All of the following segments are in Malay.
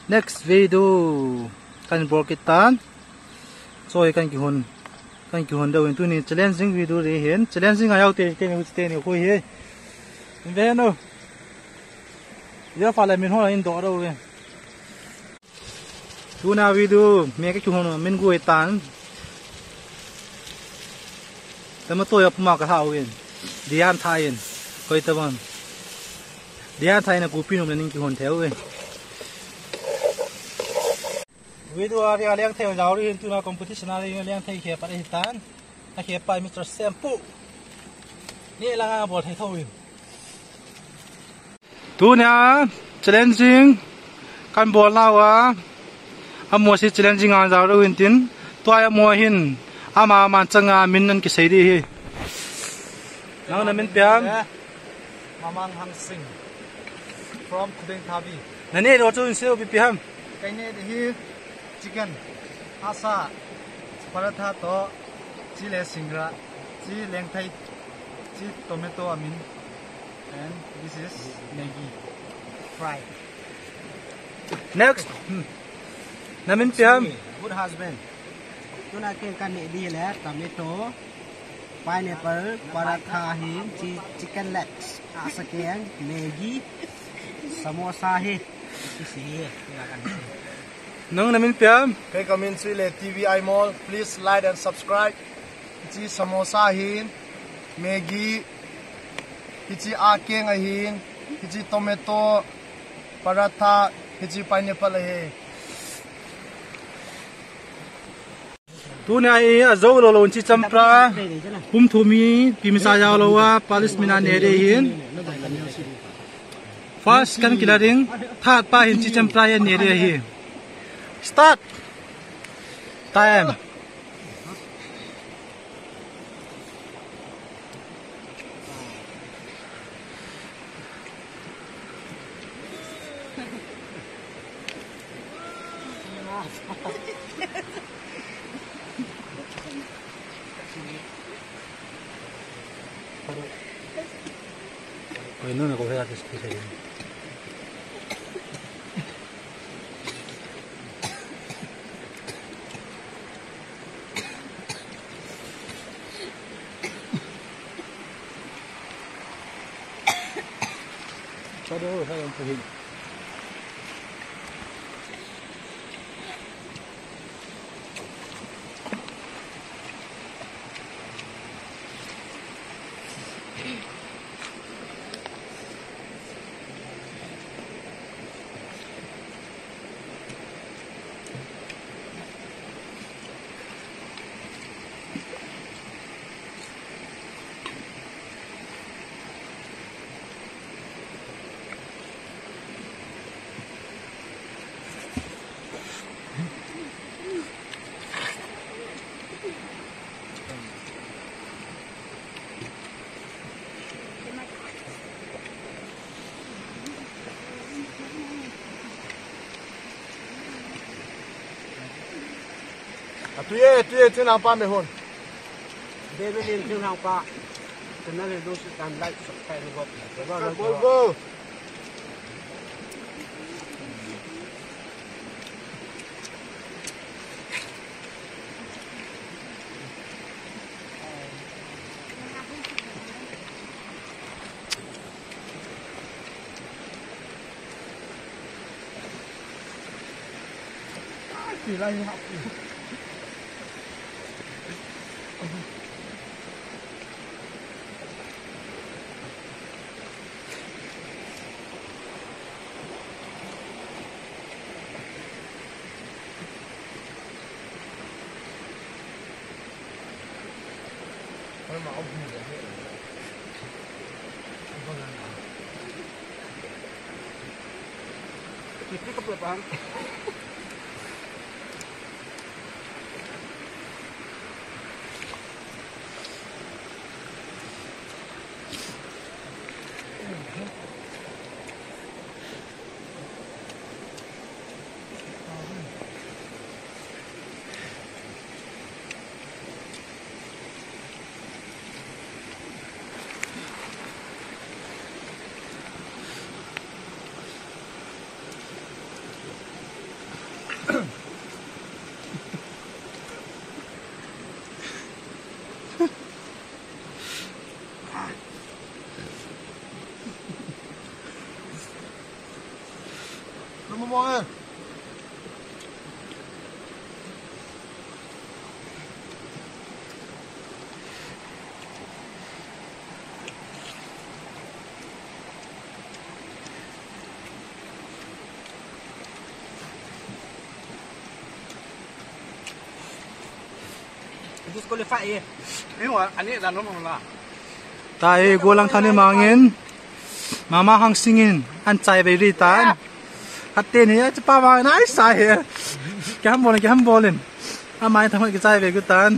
next video kan borkitan so kan kihon daw itu ni challenging video re hen challenging ayaw te ni ko he ve no ya fala min ho in do ro ve tu na video me ka kihon min gu tan tama to ya puma ka hawin dian thain koi taban dian thain na gupi no ning kihon theo ve video ari aliang theo jaw ri tu na competition ari aliang thai khe pa hi tan ta khe pa Mr. Shampoo ni la nga bol thai thawin tu na challenging kan bol na wa amo si challenging ang jaw ri tin to ay mo hin ama man changa min nan ki sei ri hi nang na min piam mamang hang sing from mukbang.Thadou nani ro chu in seo bi piam kai ne hi chicken asa paratha to chile singra chi lengthai chi tomato amin and this is Maggi fry next namin piam good husband tuna ke kan ne di le tomato pineapple paratha hin chi chicken legs asa keng Maggi samosa hi si silakan nang namin piam kay kamin sile TVI Mall, please like and subscribe. Hichi samosa hin, Maggi, hichi akeng hin, hichi tomato, paratha, hichi pineapple he. tu na ai azo lo lo chi champra hum thumi pimsa jaw lo wa palis mina ne re hin first kan kilaring third pa hin chi champra ya ne re hi start time Bueno, no coge la que se Thadou hay ông hình Tuye trên nào pa mày hồn. David in trên hàng pa cho nên là đôi sự làm like subscribe gộp Volvo. Chỉ là học mà ông Itu keberapaan? mua ơi. Disqualify. Ini wah, ini dan nomor lah. Tai golang thani mangin mama hang singin an chai be ri tan hatten hi cha pa ma nai sai he kam bolin amai thang ki chai be gu tan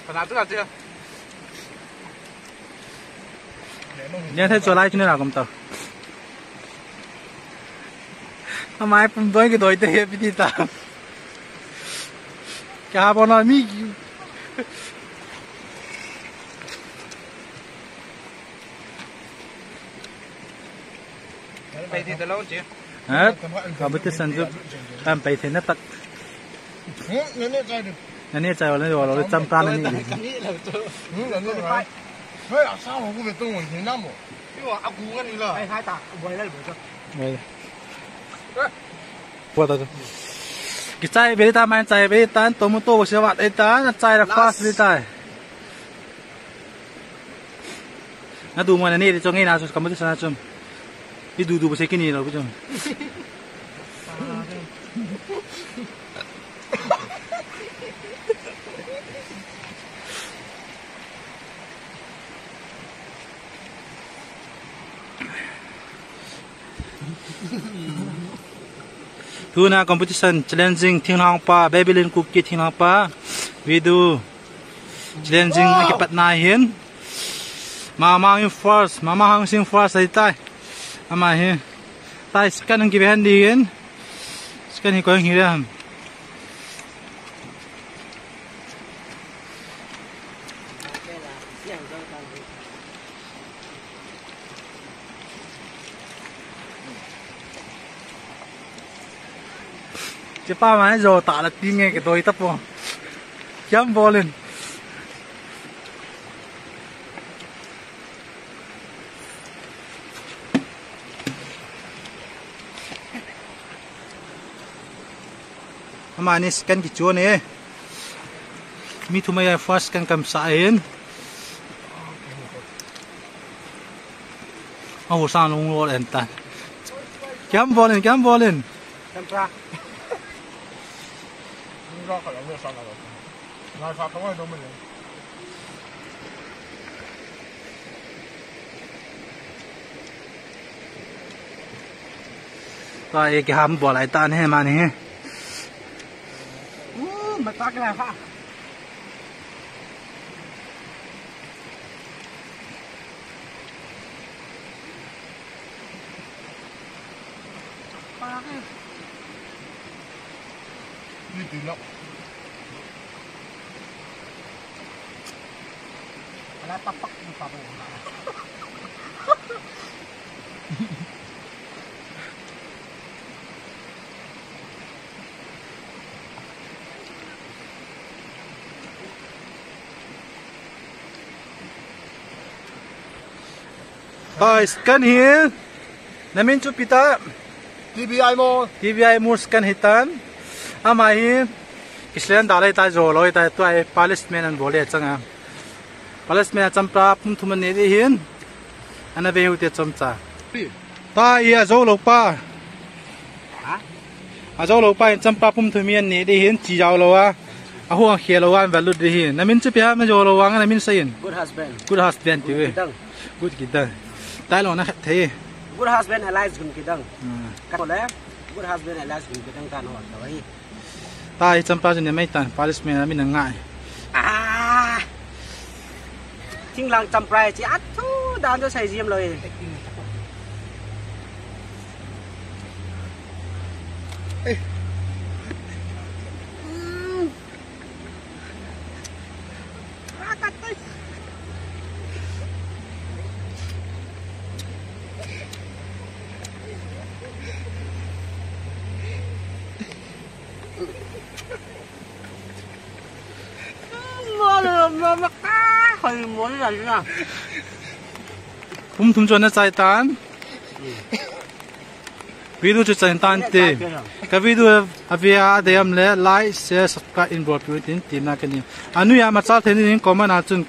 Pernah tu kan dia? nya thai cholai kine ra kom ta amai pum doi ki doi te he pi ti ta ka bona mi Bay thì từ lâu chứ? hết có bữa san giúp tam bay thế nó tắt anh ấy chạy vào đây rồi nó chăm tan anh ấy sao mà cũng phải tung mình thế nào mà? Cái áo cũ cái này là. Hai tạ, quay lại bữa đây qua đây cái chạy về ta mang chạy về tan tôm tô của siêu vặt ấy tan chạy là fast đi chạy nó đủ mà này đi cho nghe nào cho cảm ơn sana chum đi đủ bữa cái này rồi chứ thu na competition challenging thing hang pa babylon cookie thing hang pa video challenging cái pat na hiền mama in first mama hang sing first ai tai ama hiền tai scan ang given đi hiền scan hi ko hi ram cái pa mà rồi tạ là tim nghe cái tôi tấp vào chấm vô lên mà này scan cái chuột này mi thu mày first scan cầm sải ô sang luôn rồi anh ta chấm vô lên Ra khỏi nó sang rồi. Nói pháp không ai đâu mình. rồi cái hàm bỏ lại tan hay mà này mà ta cái này pha. Đi từ lâu. Là tắp bắc đi vào. rồi scan here namin chu pita TVI more scan hitan ama hi kislen dalai ta zo loi ta tu ai policeman an bole changa policeman champra pum thum ne ri hin ana ve hu te chamcha ta ia zo lo pa Hả? a zo lo pa champra pum thum ne ri hin chi jaw lo wa a hu khia lo wa valu ri hin namin chu pia ma zo lo wa namin sayin good husband ti we good kita tai lo na the Good husband allies gun kidang. Kan boleh. Good husband allies gun kidang kan hot rồi. tai champra ne mai tan policeman namin na ngai À. Thing lang champrai chi at thu dan cho sai diam rồi. Mà hồi muốn là gì nào? thum cho nó chạy tan video cho chạy tan tê cái video avia đem le like share subscribe inbox tin team na cái này anu ya mà sao thế này comment à chun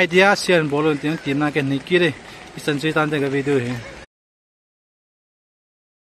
idea share bolo tin team na cái này kia đây isan chạy tan cái video